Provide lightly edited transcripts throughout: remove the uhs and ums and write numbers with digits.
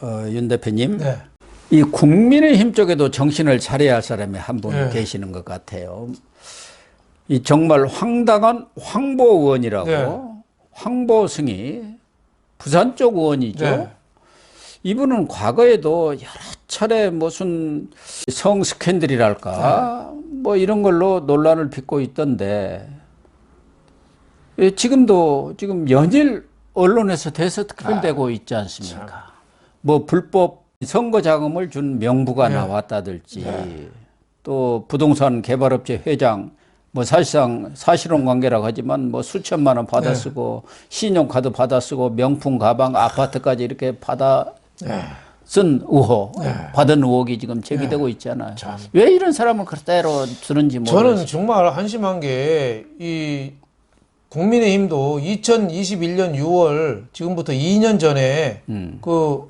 윤 대표님, 네. 이 국민의힘 쪽에도 정신을 차려야 할 사람이 한 분 네. 계시는 것 같아요. 이 정말 황당한 황보 의원이라고, 네. 황보승이 부산 쪽 의원이죠. 네. 이분은 과거에도 여러 차례 무슨 성 스캔들이랄까, 뭐 이런 걸로 논란을 빚고 있던데, 지금도 지금 연일 언론에서 대서특필되고 있지 않습니까? 뭐 불법 선거 자금을 준 명부가 네. 나왔다든지, 네. 또 부동산 개발업체 회장, 뭐 사실상 사실혼 관계라고 하지만 뭐 수천만 원 받아 쓰고 신용카드 받아 쓰고 명품 가방 아파트까지 이렇게 받아 쓴 의혹, 받은 의혹이 지금 제기되고 있잖아요. 참. 왜 이런 사람을 그대로 두는지 모르겠어요. 저는 정말 한심한 게 이 국민의힘도 2021년 6월 지금부터 2년 전에 그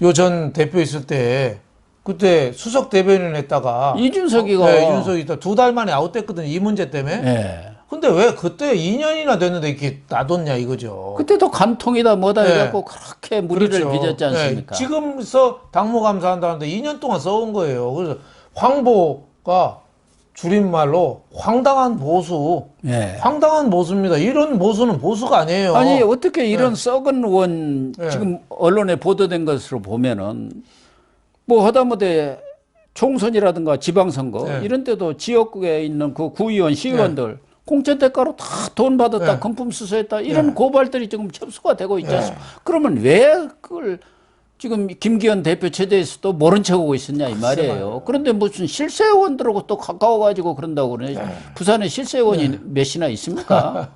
요 전 대표 있을 때 그때 수석 대변인 했다가 이준석이가 네, 이준석이 있다 2달 만에 아웃됐거든요. 이 문제 때문에. 네. 근데 왜 그때 2년이나 됐는데 이렇게 놔뒀냐 이거죠. 그때도 간통이다 뭐다 네. 해갖고 그렇게 무리를 그렇죠. 빚었지 않습니까? 네, 지금서 당무감사한다는데 2년 동안 써온 거예요. 그래서 황보가 줄임말로 황당한 보수, 네. 황당한 보수입니다. 이런 보수는 보수가 아니에요. 아니 어떻게 이런 썩은 의원 네. 지금 언론에 보도된 것으로 보면은 뭐 하다못해 총선이라든가 지방선거 네. 이런 때도 지역구에 있는 그 구의원, 시의원들 공천 대가로 다 돈 받았다, 네. 금품 수수했다 이런 네. 고발들이 지금 접수가 되고 있지 않습니까? 그러면 왜 그걸 지금 김기현 대표 체제에서도 모른 척하고 있었냐 이 말이에요. 그런데 무슨 실세의원들하고 또 가까워가지고 그런다고 그러네. 부산에 실세의원이 몇이나 있습니까?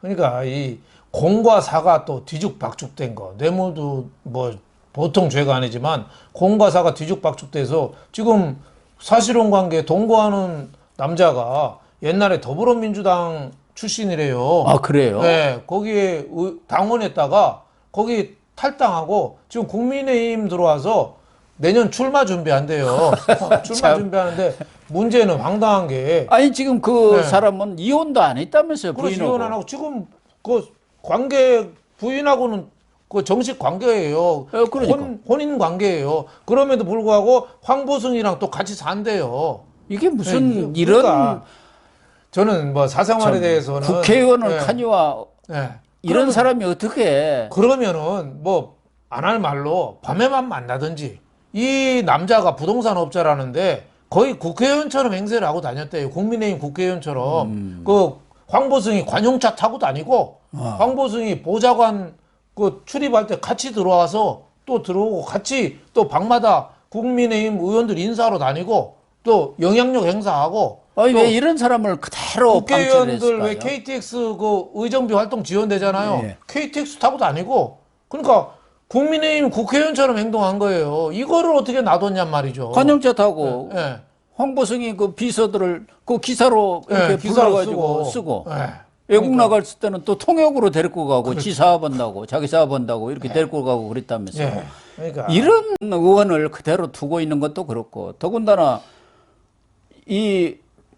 그러니까 이 공과 사가 또 뒤죽박죽된 거. 뇌물도 뭐 보통 죄가 아니지만 공과 사가 뒤죽박죽돼서 지금 사실혼 관계 동거하는 남자가 옛날에 더불어민주당 출신이래요. 아 그래요? 네, 거기에 당원했다가 거기 탈당하고 지금 국민의힘 들어와서 내년 출마 준비한대요. 출마 준비하는데 문제는 황당한 게 아니 지금 그 네. 사람은 이혼도 안 했다면서요, 그렇지 부인하고. 이혼 안 하고 지금 그 관계 부인하고는 그 정식 관계예요. 그러니까. 혼인 관계예요. 그럼에도 불구하고 황보승이랑 또 같이 산대요. 이게 무슨 네, 이런 그러니까 저는 뭐 사생활에 대해서는 국회의원을 네, 카니와 네. 이런 사람이 어떻게 그러면은 뭐 안 할 말로 밤에만 만나든지 이 남자가 부동산 업자라는데 거의 국회의원처럼 행세를 하고 다녔대요. 국민의힘 국회의원처럼 그 황보승이 관용차 타고 다니고 황보승이 보좌관 그 출입할 때 같이 들어와서 또 들어오고 같이 또 방마다 국민의힘 의원들 인사하러 다니고 또 영향력 행사하고 아니 또 왜 이런 사람을 그대로 국회의원들 왜 방치했을까요? KTX 그 의정비 활동 지원되잖아요. 예. KTX 타고 다니고 그러니까 국민의힘 국회의원처럼 행동한 거예요. 이거를 어떻게 놔뒀냔 말이죠. 관용차 타고 예. 황보승이 그 비서들을 그 기사로 이렇게 예, 기사로 불러가지고 쓰고 예. 외국 그러니까. 나갈 때는 또 통역으로 데리고 가고 지 사업 한다고 자기 사업 한다고 이렇게 데리고 가고 그랬다면서요. 예. 그러니까 이런 의원을 그대로 두고 있는 것도 그렇고 더군다나 이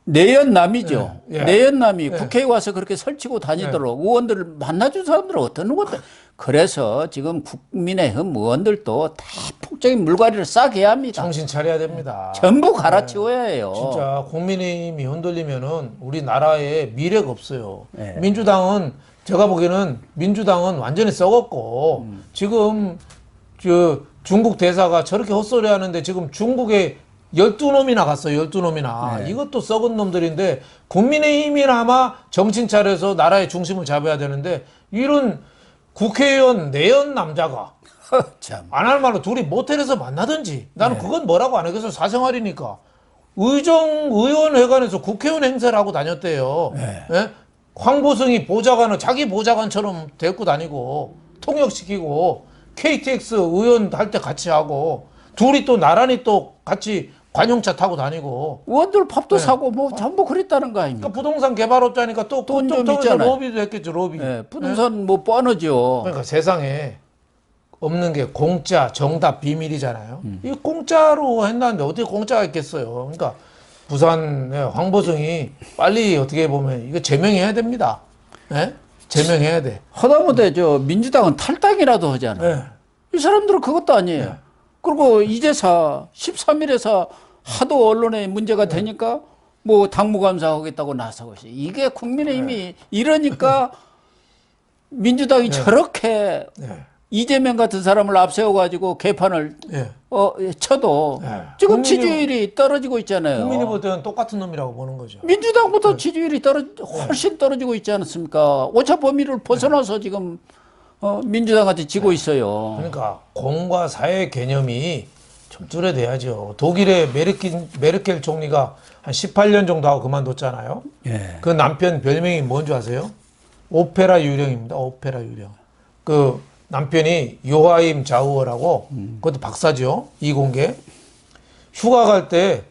내연남이죠. 예, 예. 내연남이 국회에 와서 그렇게 설치고 다니도록 예. 의원들을 만나준 사람들은 어떤 것들. 그래서 지금 국민의힘 의원들도 대폭적인 물갈이를 싸게 해야 합니다. 정신 차려야 됩니다. 전부 갈아치워야 해요. 진짜 국민의힘이 흔들리면은 우리나라에 미래가 없어요. 예. 민주당은 제가 보기에는 민주당은 완전히 썩었고 지금 저 중국 대사가 저렇게 헛소리 하는데 지금 중국에 12놈이나 갔어요. 12놈이나. 네. 이것도 썩은 놈들인데 국민의힘이나마 정신 차려서 나라의 중심을 잡아야 되는데 이런 국회의원 내연 남자가 참. 안 할 말로 둘이 모텔에서 만나든지 나는 그건 뭐라고 안 해. 그래서 사생활이니까. 의정의원회관에서 국회의원 행세를 하고 다녔대요. 예? 황보승이 보좌관을 자기 보좌관처럼 데리고 다니고 통역시키고 KTX 의원 할 때 같이 하고 둘이 또 나란히 또 같이 관용차 타고 다니고 의원들 밥도 사고 뭐 전부 그랬다는 거 아닙니까? 그러니까 부동산 개발업자니까 또 돈좀 그쪽에서 있잖아요. 로비도 했겠죠. 로비. 예, 부동산 뭐 뻔하죠. 그러니까 세상에 없는 게 공짜, 정답, 비밀이잖아요. 이 공짜로 했는데 어떻게 공짜가 있겠어요. 그러니까 부산의 황보승이 빨리 어떻게 보면 이거 제명해야 됩니다. 예? 제명해야 돼. 하다못해 저 민주당은 탈당이라도 하잖아요. 예. 이 사람들은 그것도 아니에요. 네. 그리고 이제사 13일에서 하도 언론에 문제가 되니까 뭐 당무감사 하겠다고 나서고 있어요. 이게 국민의힘이 이러니까 민주당이 저렇게 네. 이재명 같은 사람을 앞세워가지고 개판을 네. 쳐도 네. 지금 국민의힘- 지지율이 떨어지고 있잖아요. 국민이 볼 때는 똑같은 놈이라고 보는 거죠. 민주당보다 지지율이 훨씬 떨어지고 있지 않습니까? 오차 범위를 벗어나서 지금 민주당한테 지고 있어요. 그러니까 공과 사의 개념이 좀 뚜렷해야죠. 독일의 메르켈 총리가 한 18년 정도 하고 그만뒀잖아요. 예. 그 남편 별명이 뭔지 아세요? 오페라 유령입니다. 오페라 유령. 그 남편이 요하임 자우어라고 그것도 박사죠. 이공계. 휴가 갈 때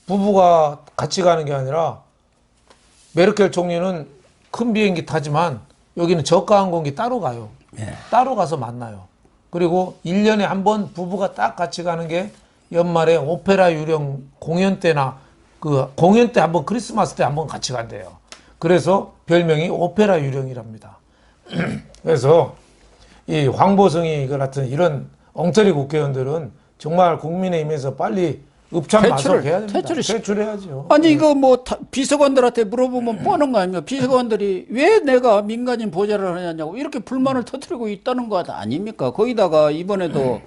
부부가 같이 가는 게 아니라 메르켈 총리는 큰 비행기 타지만 여기는 저가 항공기 따로 가요. 예. 따로 가서 만나요. 그리고 1년에 한 번 부부가 딱 같이 가는 게 연말에 오페라 유령 공연 때나 그 공연 때 한번 크리스마스 때 한번 같이 간대요. 그래서 별명이 오페라 유령이랍니다. 그래서 이 황보성이 같은 이런 엉터리 국회의원들은 정말 국민의힘에서 빨리 읍참마속해야 됩니다. 퇴출해야죠. 아니 이거 뭐 비서관들한테 물어보면 뻔한 거 아닙니까? 비서관들이 왜 내가 민간인 보좌를 하냐고 이렇게 불만을 터뜨리고 있다는 거 아닙니까? 거기다가 이번에도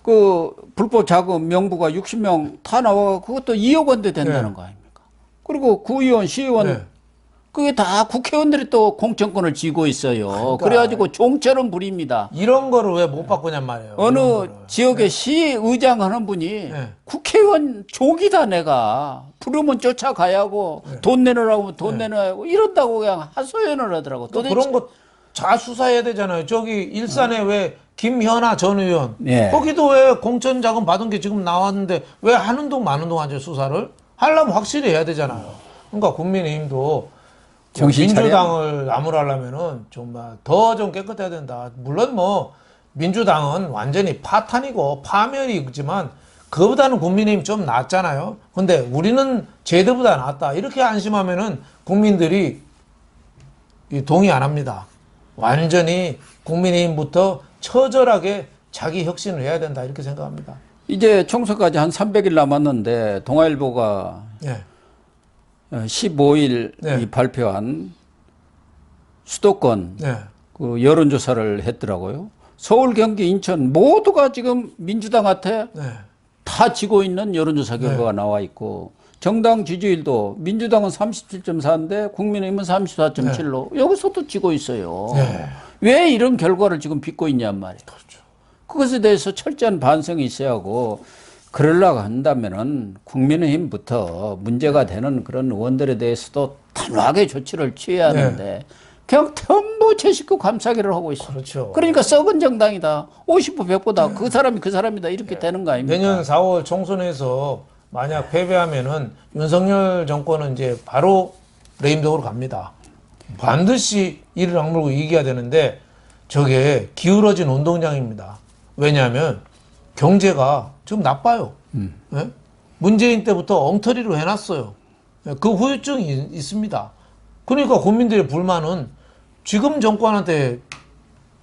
그 불법 자금 명부가 60명 다 나와 그것도 2억 원대 된다는 거 아닙니까? 그리고 구의원, 시의원 그게 다 국회의원들이 또 공천권을 쥐고 있어요. 그러니까. 그래가지고 종처럼 부립니다. 이런 거를 왜 못 바꾸냔 말이에요. 어느 이런 거를. 지역의 시의장 하는 분이 국회의원 족이다 내가 부르면 쫓아가야 하고 돈 내놓으라고 돈 내놔야 하고 이런다고 그냥 하소연을 하더라고. 또 도대체 그런 거 다 수사해야 되잖아요. 저기 일산에 왜 김현아 전 의원 예. 거기도 왜 공천 자금 받은 게 지금 나왔는데 왜 하는 동 마는 동 하죠 수사를 하려면 확실히 해야 되잖아요. 그러니까 국민의힘도 정신 차려. 민주당을 나무라려면은 정말 더 좀 깨끗해야 된다. 물론 뭐 민주당은 완전히 파탄이고 파멸이지만 그거보다는 국민의힘 좀 낫잖아요. 근데 우리는 제대보다 낫다. 이렇게 안심하면은 국민들이 동의 안 합니다. 완전히 국민의힘부터 처절하게 자기 혁신을 해야 된다. 이렇게 생각합니다. 이제 총선까지 한 300일 남았는데 동아일보가 예. 15일 네. 이 발표한 수도권 네. 그 여론조사를 했더라고요. 서울, 경기, 인천 모두가 지금 민주당한테 네. 다 지고 있는 여론조사 결과가 나와 있고 정당 지지율도 민주당은 37.4인데 국민의힘은 34.7로 여기서도 지고 있어요. 네. 왜 이런 결과를 지금 빚고 있냔 말이에요. 그렇죠. 그것에 대해서 철저한 반성이 있어야 하고 그러려고 한다면은 국민의힘부터 문제가 되는 그런 의원들에 대해서도 단호하게 조치를 취해야 하는데 그냥 전부 제 식구 감싸기를 하고 있어요. 그렇죠. 그러니까 썩은 정당이다. 50부 100부다. 그 사람이 그 사람이다. 이렇게 되는 거 아닙니까? 내년 4월 총선에서 만약 패배하면은 윤석열 정권은 이제 바로 레임덕으로 갑니다. 반드시 이를 악물고 이겨야 되는데 저게 기울어진 운동장입니다. 왜냐하면 경제가 지금 나빠요. 예? 문재인 때부터 엉터리로 해놨어요. 예, 그 후유증이 있습니다. 그러니까 국민들의 불만은 지금 정권한테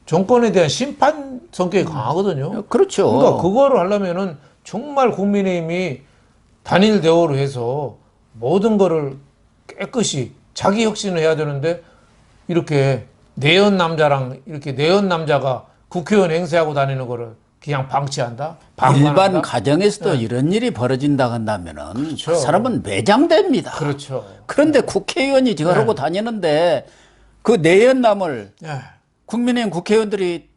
정권에 대한 심판 성격이 강하거든요. 그렇죠. 그러니까 그거를 하려면은 정말 국민의힘이 단일 대우로 해서 모든 거를 깨끗이 자기 혁신을 해야 되는데 이렇게 내연 남자랑 이렇게 내연 남자가 국회의원 행세하고 다니는 거를 그냥 방치한다? 일반 방관한다? 가정에서도 이런 일이 벌어진다 한다면은 그렇죠. 그 사람은 매장됩니다. 그렇죠. 그런데 국회의원이 저러고 다니는데 그 내연남을 예. 국민의힘 국회의원들이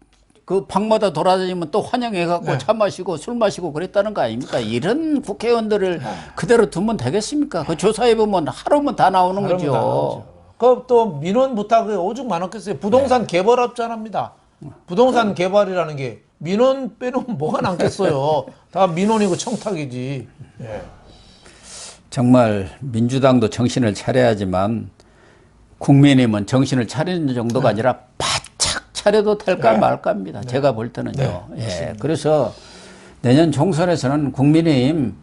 그 방마다 돌아다니면 또 환영해갖고 차 마시고 술 마시고 그랬다는 거 아닙니까? 이런 국회의원들을 그대로 두면 되겠습니까? 그 조사해보면 하루면 다 나오는 거죠. 그또 민원 부탁이 오죽 많았겠어요. 부동산 개발업자랍니다. 부동산 개발이라는 게 민원 빼놓으면 뭐가 남겠어요. 다 민원이고 청탁이지. 예. 정말 민주당도 정신을 차려야지만 국민의힘은 정신을 차리는 정도가 아니라 바짝 차려도 될까 말까입니다. 제가 볼 때는요. 예. 그래서 내년 총선에서는 국민의힘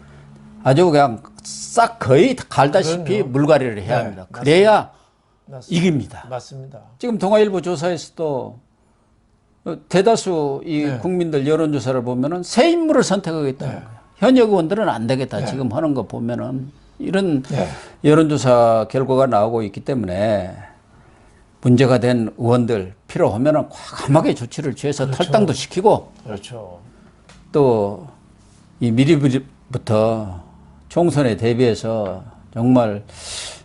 아주 그냥 싹 거의 갈다시피 물갈이를 해야 합니다. 그래야 맞습니다. 이깁니다. 맞습니다. 지금 동아일보 조사에서도 대다수 이 국민들 여론조사를 보면은 새 인물을 선택하겠다는 거예요. 현역 의원들은 안 되겠다. 지금 하는 거 보면은 이런 여론조사 결과가 나오고 있기 때문에 문제가 된 의원들 필요하면은 과감하게 조치를 취해서 탈당도 시키고 그렇죠. 또 이 미리부터 총선에 대비해서 정말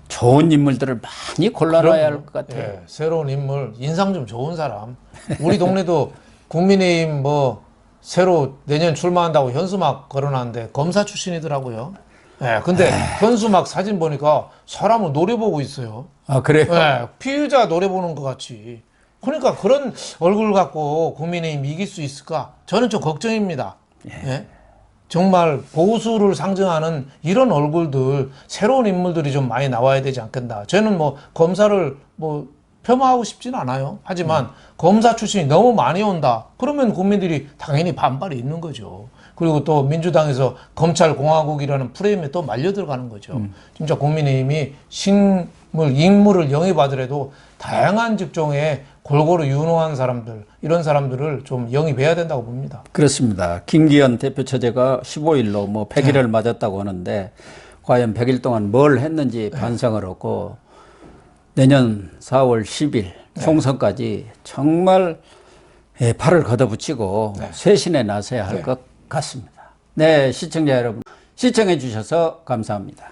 좋은 인물들을 많이 골라놔야 할 것 같아요. 예, 새로운 인물, 인상 좀 좋은 사람. 우리 동네도 국민의힘 뭐 새로 내년 출마한다고 현수막 걸어놨는데 검사 출신이더라고요. 예, 근데 현수막 사진 보니까 사람을 노려보고 있어요. 아, 그래요? 예, 피의자 노려보는 것 같이. 그러니까 그런 얼굴 갖고 국민의힘 이길 수 있을까? 저는 좀 걱정입니다. 예? 정말 보수를 상징하는 이런 얼굴들, 새로운 인물들이 좀 많이 나와야 되지 않겠나. 저는 뭐 검사를 뭐 폄하하고 싶지는 않아요. 하지만 검사 출신이 너무 많이 온다. 그러면 국민들이 당연히 반발이 있는 거죠. 그리고 또 민주당에서 검찰공화국이라는 프레임에 또 말려 들어가는 거죠. 진짜 국민의힘이 인물을 영입하더라도 다양한 직종에 골고루 유능한 사람들, 이런 사람들을 좀 영입해야 된다고 봅니다. 그렇습니다. 김기현 대표 처제가 15일로 뭐 100일을 맞았다고 하는데 과연 100일 동안 뭘 했는지 반성을 하고 내년 4월 10일 총선까지 정말 발을 걷어붙이고 쇄신에 나서야 할 것 같습니다. 네, 시청자 여러분 시청해 주셔서 감사합니다.